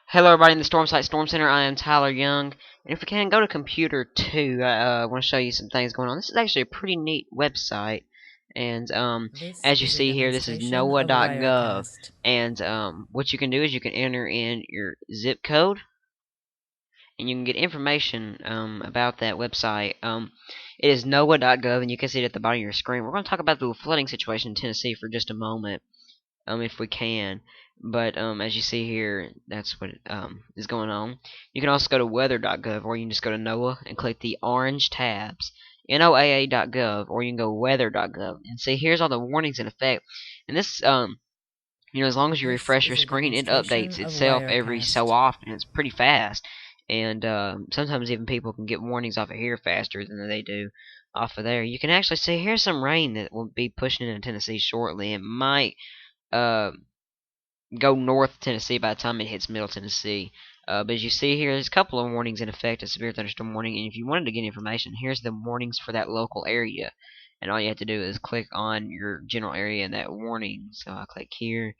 Hello, everybody in the Storm Center. I am Tyler Young, and if we can go to Computer 2, I want to show you some things going on. This is actually a pretty neat website, and This as you is a see here, this is demonstration of noaa.gov, Wirecast. and what you can do is you can enter in your zip code, and you can get information about that website. It is noaa.gov, and you can see it at the bottom of your screen. We're going to talk about the flooding situation in Tennessee for just a moment. If we can. But as you see here, that's what is going on. You can also go to weather.gov, or you can just go to NOAA and click the orange tabs, noaa.gov, or you can go weather.gov and see here's all the warnings in effect. And this, as long as you This refresh your is a screen, it demonstration updates of itself every so Wirecast. often. It's pretty fast, and sometimes even people can get warnings off of here faster than they do off of there. You can actually see here's some rain that will be pushing into Tennessee shortly. It might uh, go north Tennessee by the time it hits Middle Tennessee. But as you see here, there's a couple of warnings in effect, a severe thunderstorm warning. And if you wanted to get information, here's the warnings for that local area. And all you have to do is click on your general area and that warning. So I click here,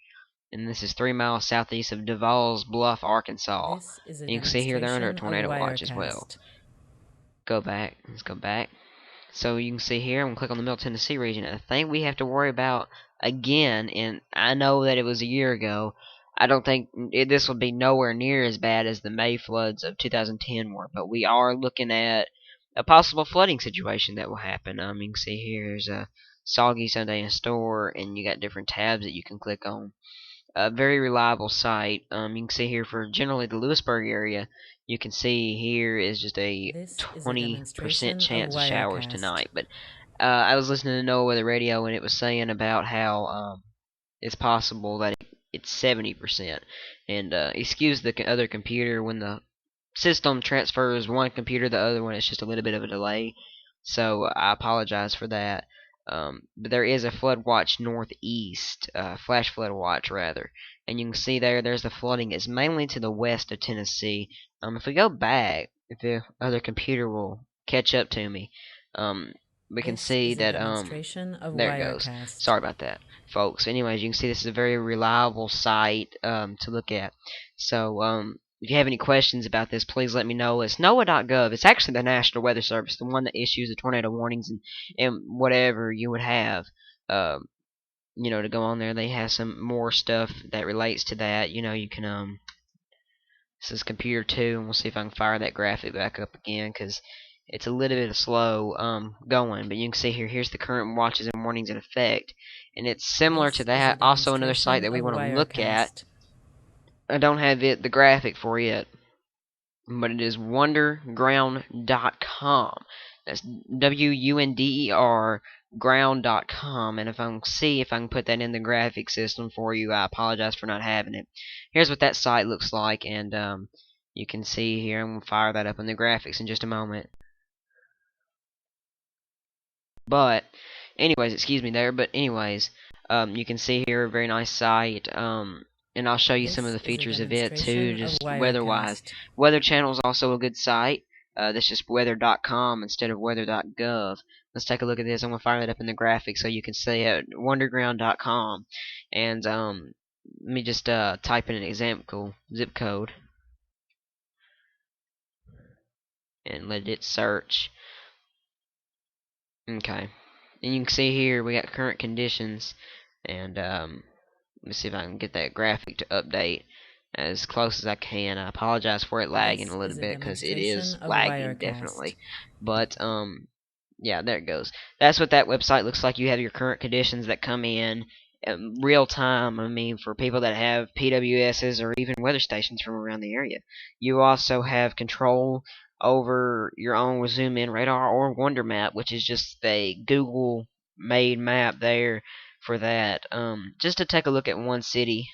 and this is 3 miles southeast of Duval's Bluff, Arkansas. This is a And you can see here they're under a demonstration of tornado watch as well. Wirecast. Go back. Let's go back. So you can see here, I'm going to click on the Middle Tennessee region. A thing we have to worry about again, and I know that it was a year ago. I don't think this will be nowhere near as bad as the May floods of 2010 were, but we are looking at a possible flooding situation that will happen. You can see here there's a soggy Sunday in store, and you got different tabs that you can click on. A very reliable site. You can see here for generally the Lewisburg area, you can see here is just a This is a 20% demonstration of chance of showers Wirecast. tonight. But I was listening to NOAA Weather Radio, and it was saying about how it's possible that it's 70%. And excuse the other computer when the system transfers one computer to the other one. It's just a little bit of a delay, so I apologize for that. But there is a flood watch northeast, flash flood watch rather, and you can see there's the flooding. It's mainly to the west of Tennessee. If we go back, if the other computer will catch up to me, we can This see is a that demonstration of there it goes. Wirecast. Sorry about that, folks. Anyways, you can see this is a very reliable site to look at. So if you have any questions about this, please let me know. It's noaa.gov. It's actually the National Weather Service, the one that issues the tornado warnings and whatever you would have. Uh, to go on there, they have some more stuff that relates to that. You can this is computer 2, and we'll see if I can fire that graphic back up again because it's a little bit slow going. But you can see here, here's the current watches and warnings in effect, and it's similar to This is a that. Also, another site demonstration that we of want to look at. Wirecast. I don't have the graphic for yet, but it is wonderground.com. That's WUNDER ground.com. And if I can see if I can put that in the graphic system for you, I apologize for not having it. Here's what that site looks like, and you can see here. I'm going to fire that up in the graphics in just a moment. But, anyways, excuse me there. But, anyways, you can see here a very nice site. And I'll show you some of This the is a features of it too, demonstration of just weather-wise. Wirecast. Weather Channel is also a good site. That's just weather.com instead of weather.gov. Let's take a look at this. I'm gonna fire that up in the graphic so you can see it. Wonderground.com, and let me just type in an example zip code and let it search. Okay, and you can see here we got current conditions, and let me see if I can get that graphic to update as close as I can. I apologize for it lagging This a little is a bit because it is demonstration of lagging Wirecast. definitely. But yeah, there it goes. That's what that website looks like. You have your current conditions that come in real time. I mean, for people that have PWSs or even weather stations from around the area. You also have control over your own zoom in radar or Wonder Map, which is just a Google made map there for that. Just to take a look at one city.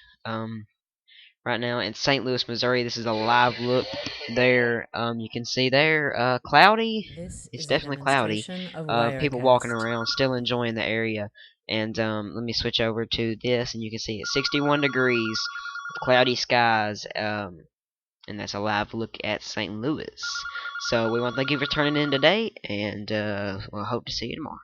Right now in St. Louis, Missouri. This is a live look there. You can see there, cloudy. This It's is a definitely cloudy. demonstration of People walking Wirecast. around, still enjoying the area. And let me switch over to this, and you can see it's 61 degrees, cloudy skies. And that's a live look at St. Louis. So we want to thank you for turning in today, and we'll hope to see you tomorrow.